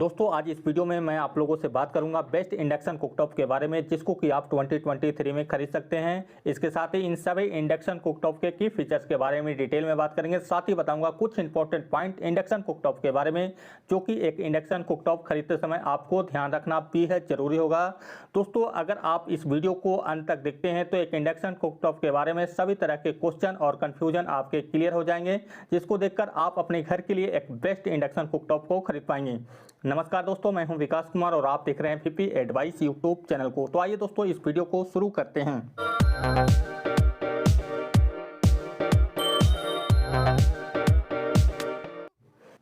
दोस्तों आज इस वीडियो में मैं आप लोगों से बात करूंगा बेस्ट इंडक्शन कुकटॉप के बारे में, जिसको कि आप 2023 में खरीद सकते हैं। इसके साथ ही इन सभी इंडक्शन कुकटॉप के की फीचर्स के बारे में डिटेल में बात करेंगे। साथ ही बताऊंगा कुछ इंपॉर्टेंट पॉइंट इंडक्शन कुकटॉप के बारे में, जो कि एक इंडक्शन कुकटॉप खरीदते समय आपको ध्यान रखना भी है जरूरी होगा। दोस्तों अगर आप इस वीडियो को अंत तक देखते हैं तो एक इंडक्शन कुकटॉप के बारे में सभी तरह के क्वेश्चन और कंफ्यूजन आपके क्लियर हो जाएंगे, जिसको देखकर आप अपने घर के लिए एक बेस्ट इंडक्शन कुकटॉप को खरीद पाएंगे। नमस्कार दोस्तों, मैं हूं विकास कुमार और आप देख रहे हैं पीपी एडवाइस यूट्यूब चैनल को। तो आइए दोस्तों इस वीडियो को शुरू करते हैं।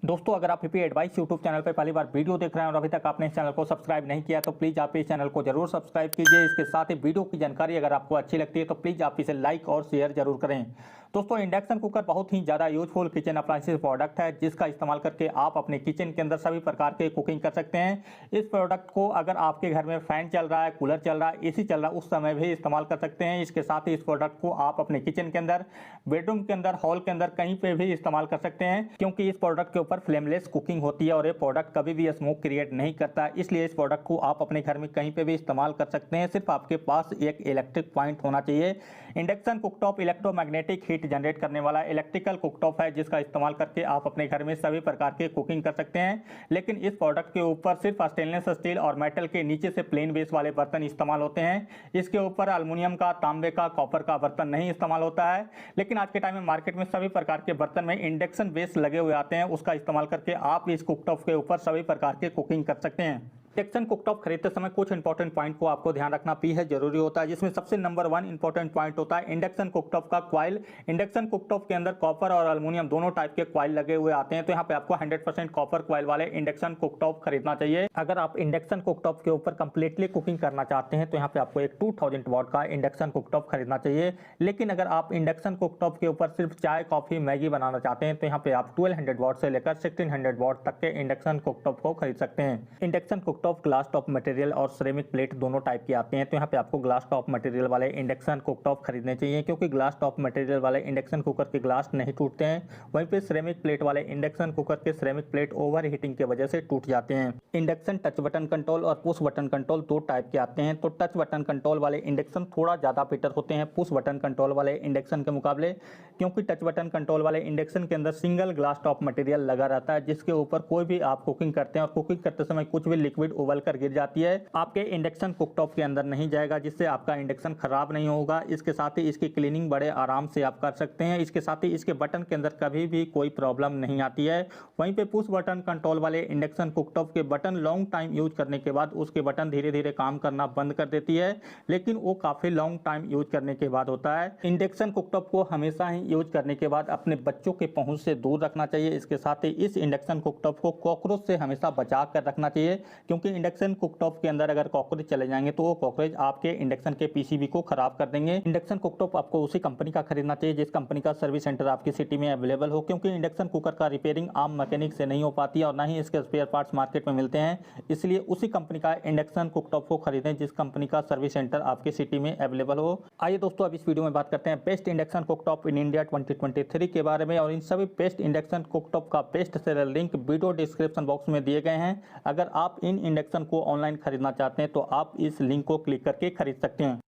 दोस्तों अगर आप पीपी एडवाइस यूट्यूब चैनल पर पहली बार वीडियो देख रहे हैं और अभी तक आपने इस चैनल को सब्सक्राइब नहीं किया तो प्लीज़ आप इस चैनल को जरूर सब्सक्राइब कीजिए। इसके साथ ही वीडियो की जानकारी अगर आपको अच्छी लगती है तो प्लीज़ आप इसे लाइक और शेयर जरूर करें। दोस्तों इंडक्शन कुकर बहुत ही ज़्यादा यूजफुल किचन अप्लायंसेस प्रोडक्ट है, जिसका इस्तेमाल करके आप अपने किचन के अंदर सभी प्रकार के कुकिंग कर सकते हैं। इस प्रोडक्ट को अगर आपके घर में फैन चल रहा है, कूलर चल रहा है, एसी चल रहा है, उस समय भी इस्तेमाल कर सकते हैं। इसके साथ ही इस प्रोडक्ट को आप अपने किचन के अंदर, बेडरूम के अंदर, हॉल के अंदर कहीं पे भी इस्तेमाल कर सकते हैं, क्योंकि इस प्रोडक्ट के ऊपर फ्लेमलेस कुकिंग होती है और ये प्रोडक्ट कभी भी स्मोक क्रिएट नहीं करता। इसलिए इस प्रोडक्ट को आप अपने घर में कहीं पे भी इस्तेमाल कर सकते हैं। सिर्फ आपके पास एक इलेक्ट्रिक पॉइंट होना चाहिए। Induction cooktop electromagnetic heat generate करने वाला इलेक्ट्रिकल कुकटॉप है, जिसका इस्तेमाल करके आप अपने घर में सभी प्रकार के कुकिंग कर सकते हैं। लेकिन इस प्रोडक्ट के ऊपर सिर्फ स्टेनलेस स्टील और मेटल के नीचे से प्लेन बेस वाले बर्तन इस्तेमाल होते हैं। इसके ऊपर एल्युमिनियम का, तांबे का, कॉपर का बर्तन नहीं इस्तेमाल होता है। लेकिन आज के टाइम में मार्केट में सभी प्रकार के बर्तन में इंडक्शन बेस लगे हुए आते हैं, उसका इस्तेमाल करके आप इस कुकटॉप के ऊपर सभी प्रकार के कुकिंग कर सकते हैं। इंडक्शन कुकटॉप खरीदते समय कुछ इंपॉर्टेंट पॉइंट को आपको ध्यान रखना भी है जरूरी होता है, जिसमें सबसे नंबर 1 इंपॉर्टेंट पॉइंट होता है इंडक्शन कुकटॉप का कॉइल। इंडक्शन कुकटॉप के अंदर कॉपर और एल्युमिनियम दोनों टाइप के कॉइल लगे हुए आते हैं, तो यहाँ पे आपको 100% कॉपर कॉइल वाले इंडक्शन कुकटॉप खरीदना चाहिए। अगर आप इंडक्शन कुकटॉप के ऊपर कंप्लीटली कुकिंग करना चाहते हैं तो यहाँ पे आपको एक 2000 वॉट का इंडक्शन कुकटॉप खरीदना चाहिए। लेकिन अगर आप इंडक्शन कुकटॉप के ऊपर सिर्फ चाय, कॉफी, मैगी बनाना चाहते हैं तो यहाँ पे आप 1200 वॉट से लेकर 1600 वॉट तक के इंडक्शन कुकटॉप को खरीद सकते हैं। Induction cooktop glass top material और सिरेमिक प्लेट दोनों टाइप के आते हैं, तो यहाँ पे आपको ग्लास टॉप मटेरियल वाले इंडक्शन कुकटॉप खरीदने चाहिए, क्योंकि ग्लास टॉप मटेरियल वाले इंडक्शन कुकर के ग्लास नहीं टूटते हैं। वहीं पे सिरेमिक प्लेट वाले इंडक्शन कुकर के सिरेमिक प्लेट ओवर हीटिंग की वजह से टूट जाते हैं। इंडक्शन टच बटन कंट्रोल और पुश बटन कंट्रोल दो टाइप के आते हैं, तो टच बटन कंट्रोल वाले इंडक्शन थोड़ा ज़्यादा बेटर होते हैं पुश बटन कंट्रोल वाले इंडक्शन के मुकाबले, क्योंकि टच बटन कंट्रोल वाले इंडक्शन के अंदर सिंगल ग्लास टॉप मटेरियल लगा रहता है, जिसके ऊपर कोई भी आप कुकिंग करते हैं और कुकिंग करते समय कुछ भी लिक्विड उबल कर गिर जाती है, आपके इंडक्शन कुकटॉप के अंदर नहीं जाएगा, जिससे आपका इंडक्शन खराब नहीं होगा। इसके साथ ही इसकी क्लीनिंग बड़े आराम से आप कर सकते हैं। इसके साथ ही इसके बटन के अंदर कभी भी कोई प्रॉब्लम नहीं आती है। वहीं पे पुश बटन कंट्रोल वाले इंडक्शन कुकटॉप के बटन लॉन्ग टाइम यूज करने के बाद उसके बटन धीरे धीरे काम करना बंद कर देती है, लेकिन वो काफी लॉन्ग टाइम यूज करने के बाद होता है। इंडक्शन कुकटॉप को हमेशा ही यूज करने के बाद अपने बच्चों के पहुंच से दूर रखना चाहिए। इसके साथ ही इस इंडक्शन कुकटॉप को कॉकरोच से हमेशा बचा कर रखना चाहिए, क्योंकि इंडक्शन कुकटॉप के अंदर अगर कॉकरोच चले जाएंगे तो वो कॉकरोच आपके इंडक्शन के पीसीबी को खराब कर देंगे। इंडक्शन कुकटॉप आपको उसी कंपनी का खरीदना चाहिए जिस कंपनी का सर्विस सेंटर आपकी सिटी में अवेलेबल हो, क्योंकि इंडक्शन कुकर का रिपेयरिंग आम मैकेनिक से नहीं हो पाती है और ना ही इसके स्पेयर पार्ट्स मार्केट में मिलते हैं। इसलिए उसी कंपनी का इंडक्शन कुकटॉप को खरीदें जिस कंपनी का सर्विस सेंटर आपकी सिटी में अवेलेबल हो। आइए दोस्तों अब इस वीडियो में बात करते हैं best induction cooktop in India 2023 के बारे में, और इन सभी बेस्ट इंडक्शन कुकटॉप का best seller link video description box में दिए गए हैं। अगर आप इन इंडक्शन को ऑनलाइन खरीदना चाहते हैं तो आप इस लिंक को क्लिक करके खरीद सकते हैं।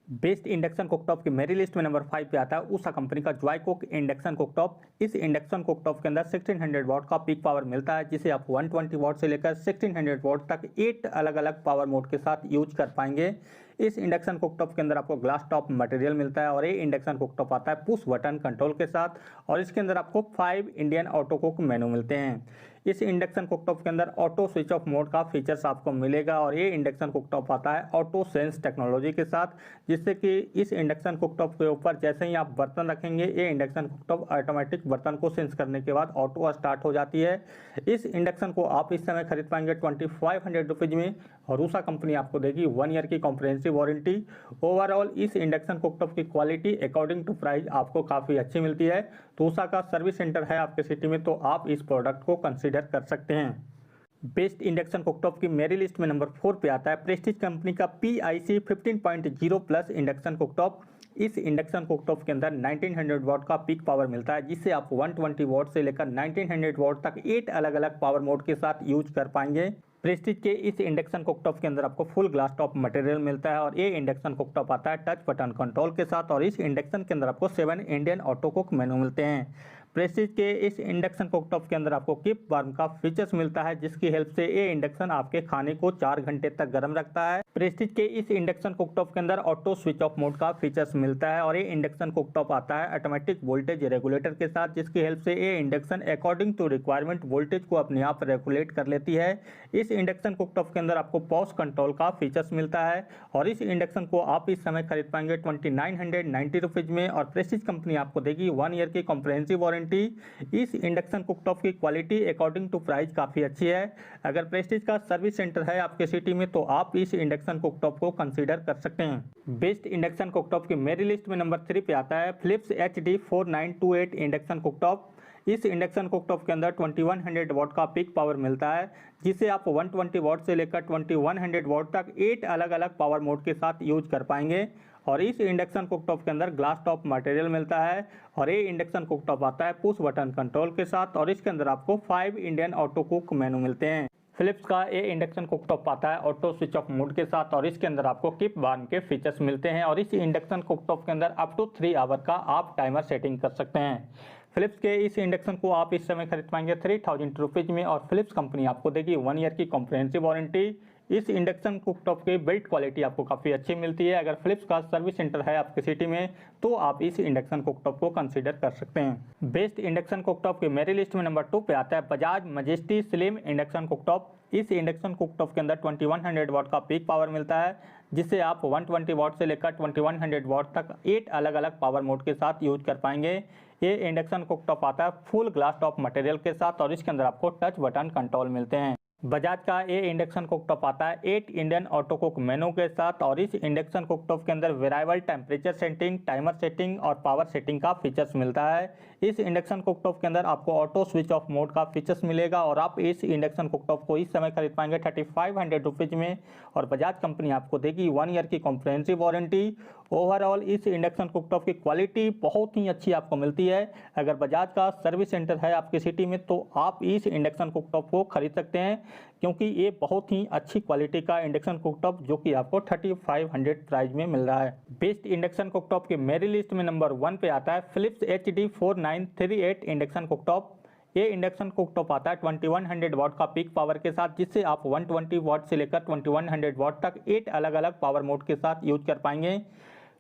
बेस्ट इंडक्शन कुकटॉप की मेरी लिस्ट में नंबर 5 पे आता है उषा कंपनी का जॉयकुक इंडक्शन कुकटॉप। इस इंडक्शन कुकटॉप के अंदर 1600 वॉट का पीक पावर मिलता है, जिसे आप 120 वॉट से लेकर 1600 वॉट तक 8 अलग अलग पावर मोड के साथ यूज कर पाएंगे। इस इंडक्शन कुकटॉप के अंदर आपको ग्लास टॉप मटेरियल मिलता है और ये इंडक्शन कुकटॉप आता है पुश बटन कंट्रोल के साथ, और इसके अंदर आपको 5 इंडियन ऑटो कुक मेनू मिलते हैं। इस इंडक्शन कुकटॉप के अंदर ऑटो स्विच ऑफ मोड का फीचर्स आपको मिलेगा, और ये इंडक्शन कुकटॉप आता है ऑटो सेंस टेक्नोलॉजी के साथ, जिससे कि इस इंडक्शन कुकटॉप के ऊपर जैसे ही आप बर्तन रखेंगे ये इंडक्शन कुकटॉप ऑटोमेटिक बर्तन को सेंस करने के बाद ऑटो स्टार्ट हो जाती है। इस इंडक्शन को आप इस समय खरीद पाएंगे 2500 रुपीज में, और उषा कंपनी आपको देगी 1 ईयर की कॉम्प्रिहेंसिव वारंटी। ओवरऑल इस इंडक्शन कुकटॉप की क्वालिटी अकॉर्डिंग टू प्राइस आपको काफ़ी अच्छी मिलती है। तो उषा का सर्विस सेंटर है आपके सिटी में, तो आप इस प्रोडक्ट को कंसीडर कर सकते हैं। बेस्ट इंडक्शन कुकटॉप की मेरी लिस्ट में नंबर 4 पे आता है प्रेस्टीज कंपनी का PIC 15.0 प्लस इंडक्शन कुकटॉप। इस इंडक्शन कुकटॉप के अंदर 1900 वॉट का पीक पावर मिलता है, जिससे आप 120 वॉट से लेकर 1900 वॉट तक 8 अलग अलग पावर मोड के साथ यूज कर पाएंगे। प्रेस्टीज के इस इंडक्शन कुकटॉप के अंदर आपको फुल ग्लास टॉप मटेरियल मिलता है और ये इंडक्शन कुकटॉप आता है टच बटन कंट्रोल के साथ और इस इंडक्शन के अंदर आपको 7 इंडियन ऑटो कुक मेनू मिलते हैं। प्रेस्टीज के इस इंडक्शन कुकटॉप के अंदर आपको कीप वार्म का फीचर्स मिलता है, जिसकी हेल्प से ये इंडक्शन आपके खाने को 4 घंटे तक गर्म रखता है। प्रेस्टीज के इस इंडक्शन कुकटॉप के अंदर ऑटो स्विच ऑफ मोड का फीचर्स मिलता है और ये इंडक्शन कुकटॉप आता है ऑटोमेटिक वोल्टेज रेगुलेटर के साथ, जिसकी हेल्प से ये induction according to requirement voltage को अपने आप रेगुलेट कर लेती है। इस इंडक्शन कुकटॉप के अंदर आपको पॉज कंट्रोल का फीचर्स मिलता है और इस इंडक्शन को आप इस समय खरीद पाएंगे 2990 रुपीज में और प्रेस्टीज कंपनी आपको देगी 1 ईयर की कॉम्प्रिहेंसिव वारंटी। इस इंडक्शन कुकटॉप की क्वालिटी अकॉर्डिंग टू प्राइस काफ़ी अच्छी है। अगर प्रेस्टीज का सर्विस सेंटर है आपके सिटी में तो आप इस इंडक्शन कुकटॉप को कंसीडर कर सकते हैं। बेस्ट इंडक्शन कुकटॉप की मेरी लिस्ट में नंबर 3 पे आता है फिलिप्स HD 4928 इंडक्शन कुकटॉप। इस इंडक्शन कुकटॉप के अंदर 2100 वॉट का पीक पावर मिलता है, जिसे आप 120 वॉट से लेकर 2100 वॉट तक 8 अलग अलग पावर मोड के साथ यूज कर पाएंगे और इस इंडक्शन कुकटॉप के अंदर ग्लास टॉप मटेरियल मिलता है और ये इंडक्शन कुकटॉप आता है पुश बटन कंट्रोल के साथ और इसके अंदर आपको 5 इंडियन ऑटो कुक मेनू मिलते हैं। फिलिप्स का ये इंडक्शन कुकटॉप आता है ऑटो स्विच ऑफ मोड के साथ और इसके अंदर आपको कीप वार्म के फीचर्स मिलते हैं और इस इंडक्शन कुकटॉप के अंदर अप टू 3 आवर का आप टाइमर सेटिंग कर सकते हैं। फिलिप्स के इस इंडक्शन को आप इस समय खरीद पाएंगे 3000 रुपीज में और फिलिप्स कंपनी आपको देगी 1 ईयर की कॉम्प्रिहेंसिव वारंटी। इस इंडक्शन कुकटॉप की बिल्ड क्वालिटी आपको काफ़ी अच्छी मिलती है। अगर फिलिप्स का सर्विस सेंटर है आपके सिटी में तो आप इस इंडक्शन कुकटॉप को कंसीडर कर सकते हैं। बेस्ट इंडक्शन कुकटॉप की मेरी लिस्ट में नंबर 2 पे आता है Bajaj majesty slim induction cooktop. इस इंडक्शन कुकटॉप के अंदर 2100 वॉट का पीक पावर मिलता है, जिससे आप 120 वॉट से लेकर 2100 वॉट तक 8 अलग अलग पावर मोड के साथ यूज कर पाएंगे। ये इंडक्शन कुकटॉप आता है फुल ग्लास टॉप मटेरियल के साथ और इसके अंदर आपको टच बटन कंट्रोल मिलते हैं। बजाज का ये इंडक्शन कुकटॉप आता है 8 इंडियन ऑटो कुक मेनू के साथ और इस इंडक्शन कुकटॉप के अंदर variable temperature setting, timer setting और पावर सेटिंग का फीचर्स मिलता है। इस इंडक्शन कुकटॉप के अंदर आपको ऑटो स्विच ऑफ मोड का फीचर्स मिलेगा और आप इस इंडक्शन कुकटॉप को इस समय खरीद पाएंगे 3500 रुपीज में और बजाज कंपनी आपको देगी 1 ईयर की कॉम्प्रिहेंसिव वारंटी। ओवरऑल इस इंडक्शन कुकटॉप की क्वालिटी बहुत ही अच्छी आपको मिलती है। अगर बजाज का सर्विस सेंटर है आपकी सिटी में तो आप इस इंडक्शन कुकटॉप को खरीद सकते हैं, क्योंकि ये बहुत ही अच्छी क्वालिटी का इंडक्शन कुकटॉप जो कि आपको 3500 प्राइस में मिल रहा है। बेस्ट इंडक्शन कुकटॉप की मेरी लिस्ट में नंबर 1 पे आता है फिलिप्स HD 4938 इंडक्शन कुकटॉप। ये इंडक्शन कुकटॉप आता है 2100 वॉट का पीक पावर के साथ, जिससे आप 120 वॉट से लेकर 2100 वॉट तक 8 अलग अलग पावर मोड के साथ यूज कर पाएंगे।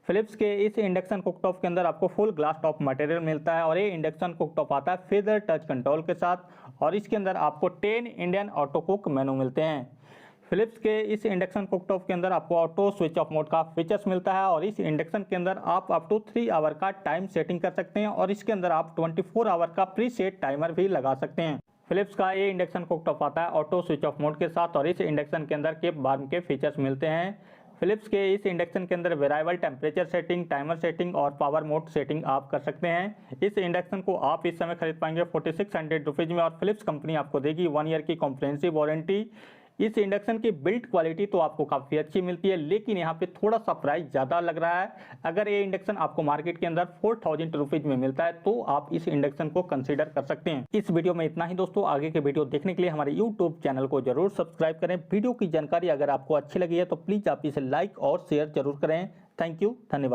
फिलिप्स के इस इंडक्शन कुकटॉप के अंदर आपको फुल ग्लास टॉप मटेरियल मिलता है और ये इंडक्शन कुकटॉप आता है फेदर टच कंट्रोल के साथ और इसके अंदर आपको 10 इंडियन ऑटो कुक मेनू मिलते हैं। फिलिप्स के इस इंडक्शन कुकटॉप के अंदर आपको ऑटो स्विच ऑफ मोड का फीचर्स मिलता है और इस इंडक्शन के अंदर आप अप टू 3 आवर का टाइम सेटिंग कर सकते हैं और इसके अंदर आप 24 आवर का प्री सेट टाइमर भी लगा सकते हैं। फिलिप्स का ये इंडक्शन कुकटॉप आता है ऑटो स्विच ऑफ मोड के साथ और इस इंडक्शन के अंदर कीप वार्म के फीचर्स मिलते हैं। फिलिप्स के इस इंडक्शन के अंदर variable temperature setting, timer setting और पावर मोड सेटिंग आप कर सकते हैं। इस इंडक्शन को आप इस समय खरीद पाएंगे 4600 रुपीज में और फिलिप्स कंपनी आपको देगी 1 ईयर की कॉम्प्रिहेंसिव वारंटी। इस इंडक्शन की बिल्ड क्वालिटी तो आपको काफ़ी अच्छी मिलती है, लेकिन यहाँ पे थोड़ा सा प्राइस ज़्यादा लग रहा है। अगर ये इंडक्शन आपको मार्केट के अंदर 4000 रुपीज में मिलता है तो आप इस इंडक्शन को कंसीडर कर सकते हैं। इस वीडियो में इतना ही दोस्तों। आगे के वीडियो देखने के लिए हमारे यूट्यूब चैनल को जरूर सब्सक्राइब करें। वीडियो की जानकारी अगर आपको अच्छी लगी है तो प्लीज़ आप इसे लाइक और शेयर जरूर करें। थैंक यू, धन्यवाद।